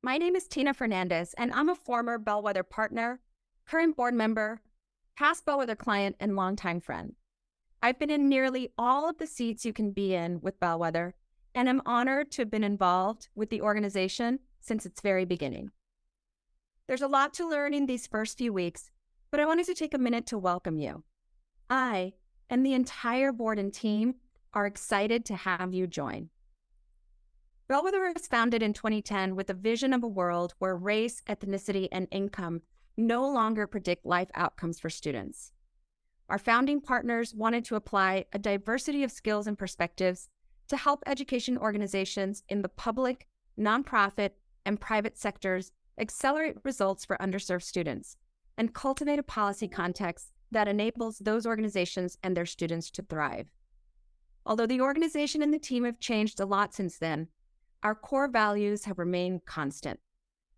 My name is Tina Fernandez, and I'm a former Bellwether partner, current board member, past Bellwether client, and longtime friend. I've been in nearly all of the seats you can be in with Bellwether, and I'm honored to have been involved with the organization since its very beginning. There's a lot to learn in these first few weeks, but I wanted to take a minute to welcome you. I and the entire board and team are excited to have you join. Bellwether was founded in 2010 with a vision of a world where race, ethnicity, and income no longer predict life outcomes for students. Our founding partners wanted to apply a diversity of skills and perspectives to help education organizations in the public, nonprofit, and private sectors accelerate results for underserved students and cultivate a policy context that enables those organizations and their students to thrive. Although the organization and the team have changed a lot since then, our core values have remained constant,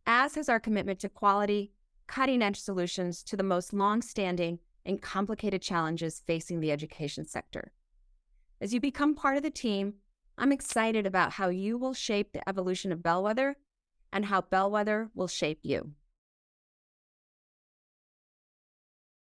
as has our commitment to quality, cutting-edge solutions to the most long-standing and complicated challenges facing the education sector. As you become part of the team, I'm excited about how you will shape the evolution of Bellwether and how Bellwether will shape you.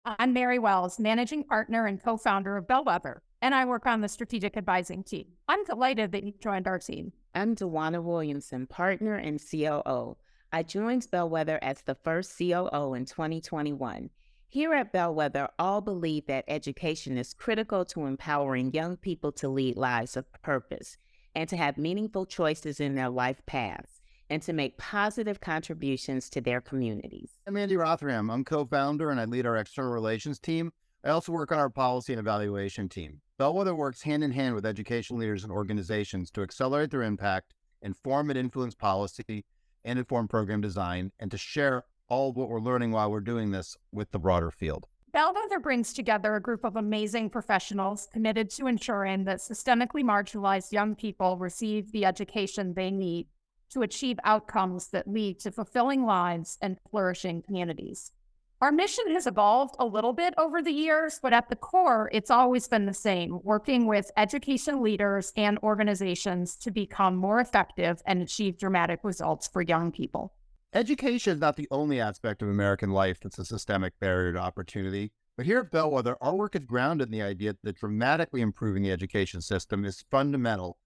I'm Mary Wells, managing partner and co-founder of Bellwether, and I work on the strategic advising team. I'm delighted that you joined our team. I'm Dewana Williamson, partner and COO. I joined Bellwether as the first COO in 2021. Here at Bellwether, all believe that education is critical to empowering young people to lead lives of purpose and to have meaningful choices in their life paths and to make positive contributions to their communities. I'm Andy Rothram. I'm co-founder and I lead our external relations team. I also work on our policy and evaluation team. Bellwether works hand in hand with education leaders and organizations to accelerate their impact, inform and influence policy, and inform program design, and to share all of what we're learning while we're doing this with the broader field. Bellwether brings together a group of amazing professionals committed to ensuring that systemically marginalized young people receive the education they need to achieve outcomes that lead to fulfilling lives and flourishing communities. Our mission has evolved a little bit over the years, but at the core, it's always been the same, working with education leaders and organizations to become more effective and achieve dramatic results for young people. Education is not the only aspect of American life that's a systemic barrier to opportunity, but here at Bellwether, our work is grounded in the idea that dramatically improving the education system is fundamental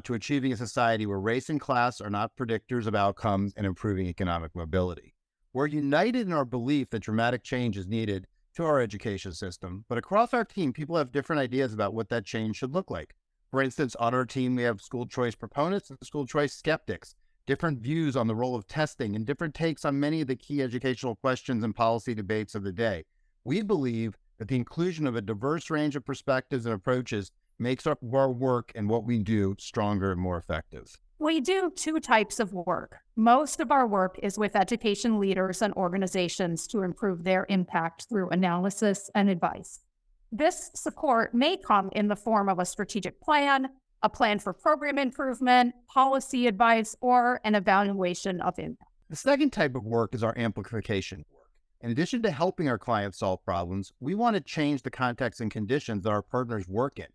to achieving a society where race and class are not predictors of outcomes and improving economic mobility. We're united in our belief that dramatic change is needed to our education system, but across our team, people have different ideas about what that change should look like. For instance, on our team, we have school choice proponents and school choice skeptics, different views on the role of testing, and different takes on many of the key educational questions and policy debates of the day. We believe that the inclusion of a diverse range of perspectives and approaches makes our work and what we do stronger and more effective. We do two types of work. Most of our work is with education leaders and organizations to improve their impact through analysis and advice. This support may come in the form of a strategic plan, a plan for program improvement, policy advice, or an evaluation of impact. The second type of work is our amplification work. In addition to helping our clients solve problems, we want to change the context and conditions that our partners work in.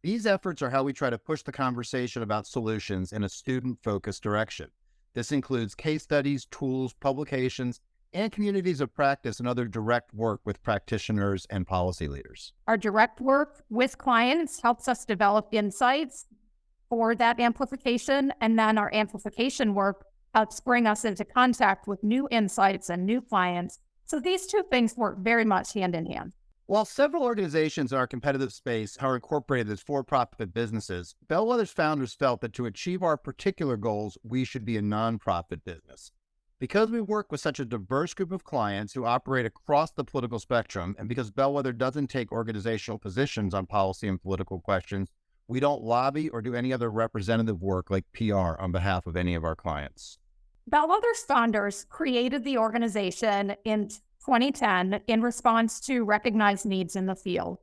These efforts are how we try to push the conversation about solutions in a student-focused direction. This includes case studies, tools, publications, and communities of practice and other direct work with practitioners and policy leaders. Our direct work with clients helps us develop insights for that amplification, and then our amplification work helps bring us into contact with new insights and new clients. So these two things work very much hand in hand. While several organizations in our competitive space are incorporated as for-profit businesses, Bellwether's founders felt that to achieve our particular goals, we should be a nonprofit business. Because we work with such a diverse group of clients who operate across the political spectrum, and because Bellwether doesn't take organizational positions on policy and political questions, we don't lobby or do any other representative work like PR on behalf of any of our clients. Bellwether's founders created the organization in 2010 in response to recognized needs in the field.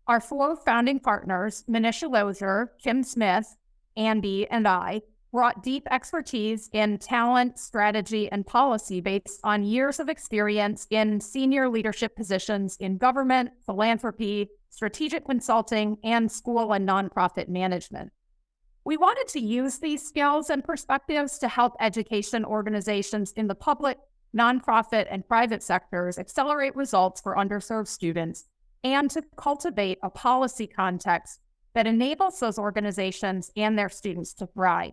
Our four founding partners, Manisha Lozier, Kim Smith, Andy, and I, brought deep expertise in talent, strategy, and policy based on years of experience in senior leadership positions in government, philanthropy, strategic consulting, and school and nonprofit management. We wanted to use these skills and perspectives to help education organizations in the public, nonprofit, and private sectors accelerate results for underserved students and to cultivate a policy context that enables those organizations and their students to thrive.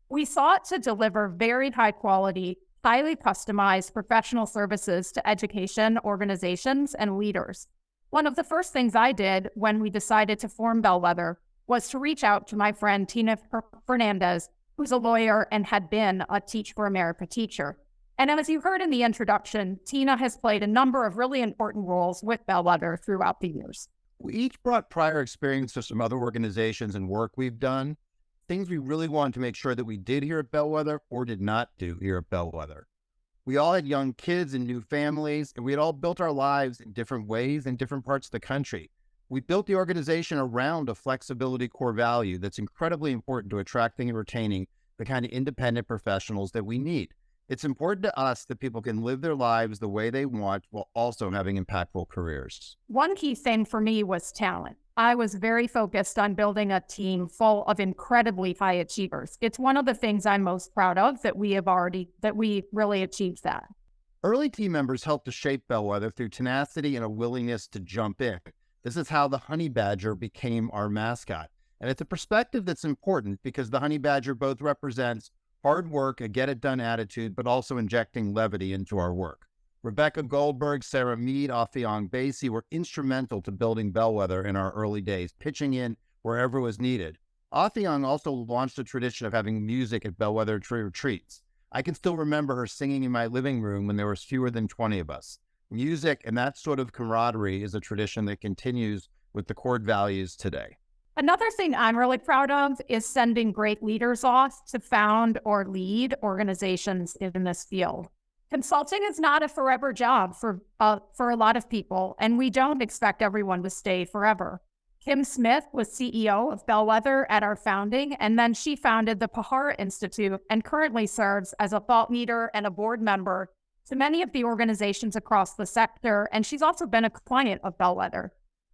We sought to deliver very high quality, highly customized professional services to education organizations and leaders. One of the first things I did when we decided to form Bellwether was to reach out to my friend Tina Fernandez, who's a lawyer and had been a Teach for America teacher. And as you heard in the introduction, Tina has played a number of really important roles with Bellwether throughout the years. We each brought prior experience to some other organizations and work we've done, things we really wanted to make sure that we did here at Bellwether or did not do here at Bellwether. We all had young kids and new families, and we had all built our lives in different ways in different parts of the country. We built the organization around a flexibility core value that's incredibly important to attracting and retaining the kind of independent professionals that we need. It's important to us that people can live their lives the way they want while also having impactful careers. One key thing for me was talent. I was very focused on building a team full of incredibly high achievers. It's one of the things I'm most proud of that we really achieved that. Early team members helped to shape Bellwether through tenacity and a willingness to jump in. This is how the honey badger became our mascot. And it's a perspective that's important because the honey badger both represents hard work, a get-it-done attitude, but also injecting levity into our work. Rebecca Goldberg, Sarah Mead, Afiong Basie were instrumental to building Bellwether in our early days, pitching in wherever was needed. Afiong also launched a tradition of having music at Bellwether retreats. I can still remember her singing in my living room when there was fewer than 20 of us. Music and that sort of camaraderie is a tradition that continues with the core values today. Another thing I'm really proud of is sending great leaders off to found or lead organizations in this field. Consulting is not a forever job for a lot of people, and we don't expect everyone to stay forever. Kim Smith was CEO of Bellwether at our founding, and then she founded the Pahara Institute and currently serves as a thought leader and a board member to many of the organizations across the sector, and she's also been a client of Bellwether.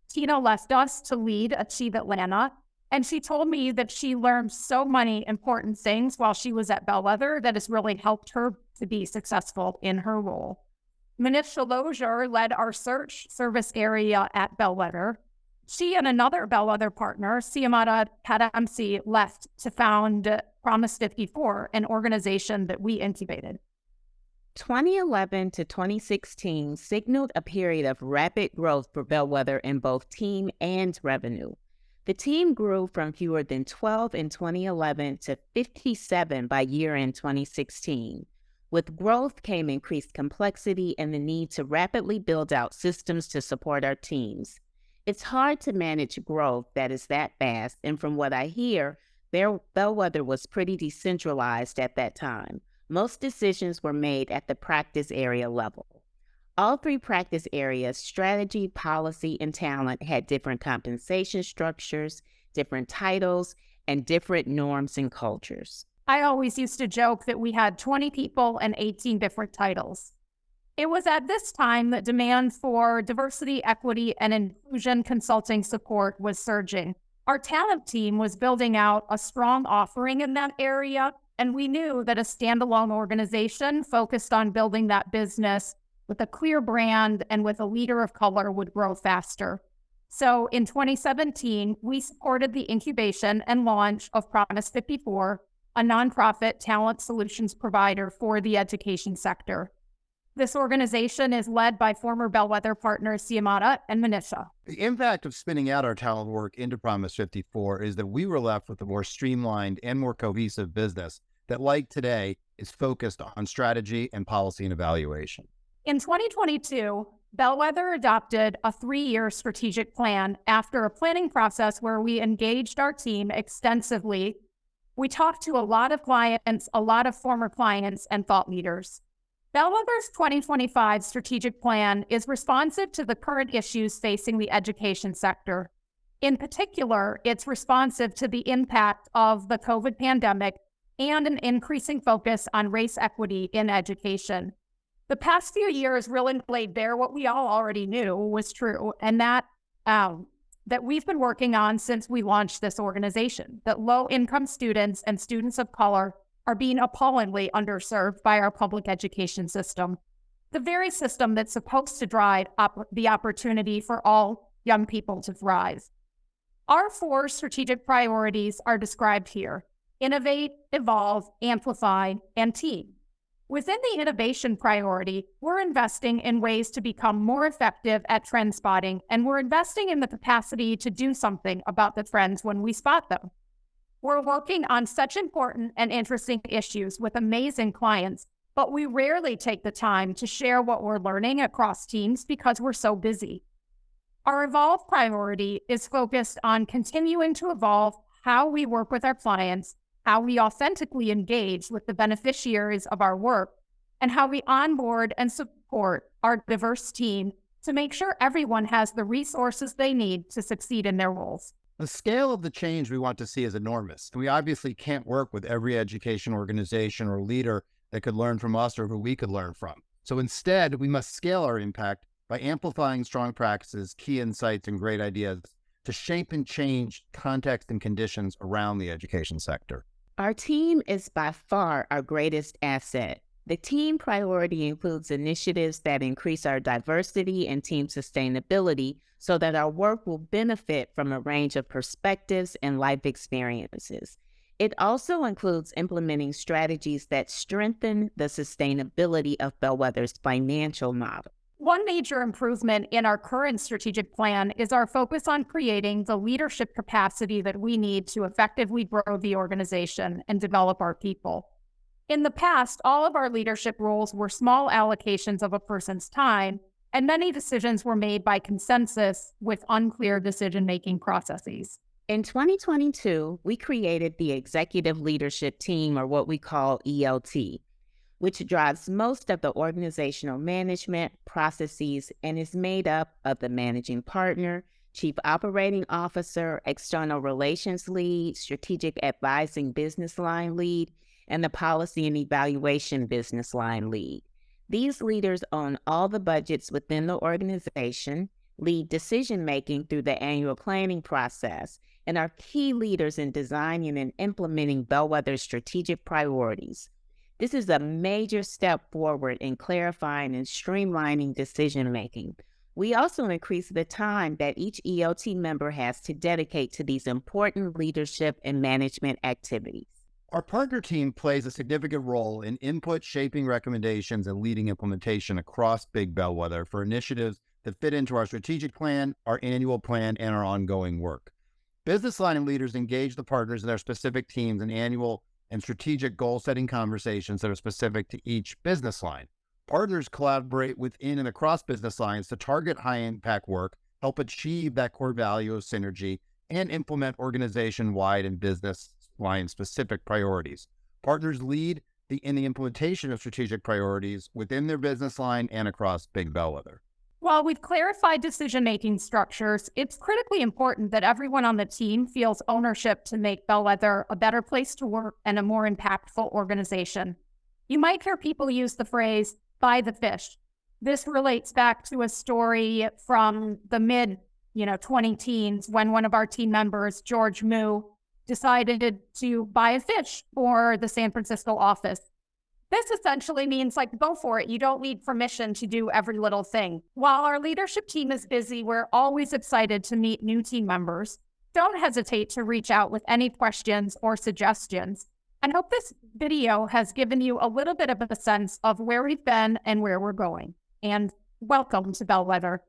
Tina left us to lead Achieve Atlanta, and she told me that she learned so many important things while she was at Bellwether that has really helped her to be successful in her role. Manisha Lozier led our search service area at Bellwether. She and another Bellwether partner, Siamata Kadamsi, left to found Promise 54, an organization that we incubated. 2011 to 2016 signaled a period of rapid growth for Bellwether in both team and revenue. The team grew from fewer than 12 in 2011 to 57 by year-end 2016. With growth came increased complexity and the need to rapidly build out systems to support our teams. It's hard to manage growth that is that fast, and from what I hear, Bellwether was pretty decentralized at that time. Most decisions were made at the practice area level. All three practice areas, strategy, policy, and talent, had different compensation structures, different titles, and different norms and cultures. I always used to joke that we had 20 people and 18 different titles. It was at this time that demand for diversity, equity, and inclusion consulting support was surging. Our talent team was building out a strong offering in that area, and we knew that a standalone organization focused on building that business with a clear brand and with a leader of color would grow faster. So in 2017, we supported the incubation and launch of Promise 54, a nonprofit talent solutions provider for the education sector. This organization is led by former Bellwether partners Siamata and Manisha. The impact of spinning out our talent work into Promise 54 is that we were left with a more streamlined and more cohesive business that, like today, is focused on strategy and policy and evaluation. In 2022, Bellwether adopted a 3-year strategic plan after a planning process where we engaged our team extensively. We talked to a lot of clients, a lot of former clients and thought leaders. Bellwether's 2025 strategic plan is responsive to the current issues facing the education sector. In particular, it's responsive to the impact of the COVID pandemic and an increasing focus on race equity in education. The past few years really laid bare what we all already knew was true, and that that we've been working on since we launched this organization, that low-income students and students of color are being appallingly underserved by our public education system, the very system that's supposed to drive the opportunity for all young people to thrive. Our 4 strategic priorities are described here: innovate, evolve, amplify, and team. Within the innovation priority, we're investing in ways to become more effective at trend spotting, and we're investing in the capacity to do something about the trends when we spot them. We're working on such important and interesting issues with amazing clients, but we rarely take the time to share what we're learning across teams because we're so busy. Our evolve priority is focused on continuing to evolve how we work with our clients, how we authentically engage with the beneficiaries of our work, and how we onboard and support our diverse team to make sure everyone has the resources they need to succeed in their roles. The scale of the change we want to see is enormous. We obviously can't work with every education organization or leader that could learn from us or who we could learn from. So instead, we must scale our impact by amplifying strong practices, key insights, and great ideas to shape and change context and conditions around the education sector. Our team is by far our greatest asset. The team priority includes initiatives that increase our diversity and team sustainability so that our work will benefit from a range of perspectives and life experiences. It also includes implementing strategies that strengthen the sustainability of Bellwether's financial model. One major improvement in our current strategic plan is our focus on creating the leadership capacity that we need to effectively grow the organization and develop our people. In the past, all of our leadership roles were small allocations of a person's time, and many decisions were made by consensus with unclear decision-making processes. In 2022, we created the Executive Leadership Team, or what we call ELT, which drives most of the organizational management processes and is made up of the managing partner, chief operating officer, external relations lead, strategic advising business line lead, and the policy and evaluation business line lead. These leaders own all the budgets within the organization, lead decision-making through the annual planning process, and are key leaders in designing and implementing Bellwether's strategic priorities. This is a major step forward in clarifying and streamlining decision-making. We also increase the time that each ELT member has to dedicate to these important leadership and management activities. Our partner team plays a significant role in input, shaping recommendations, and leading implementation across Big Bellwether for initiatives that fit into our strategic plan, our annual plan, and our ongoing work. Business line and leaders engage the partners in their specific teams in annual and strategic goal-setting conversations that are specific to each business line. Partners collaborate within and across business lines to target high-impact work, help achieve that core value of synergy, and implement organization-wide and business line-specific priorities. Partners lead in the implementation of strategic priorities within their business line and across Big Bellwether. While we've clarified decision-making structures, it's critically important that everyone on the team feels ownership to make Bellwether a better place to work and a more impactful organization. You might hear people use the phrase, buy the fish. This relates back to a story from the mid-2010s when one of our team members, George Moo, decided to buy a fish for the San Francisco office. This essentially means, go for it. You don't need permission to do every little thing. While our leadership team is busy, we're always excited to meet new team members. Don't hesitate to reach out with any questions or suggestions. And hope this video has given you a little bit of a sense of where we've been and where we're going. And welcome to Bellwether.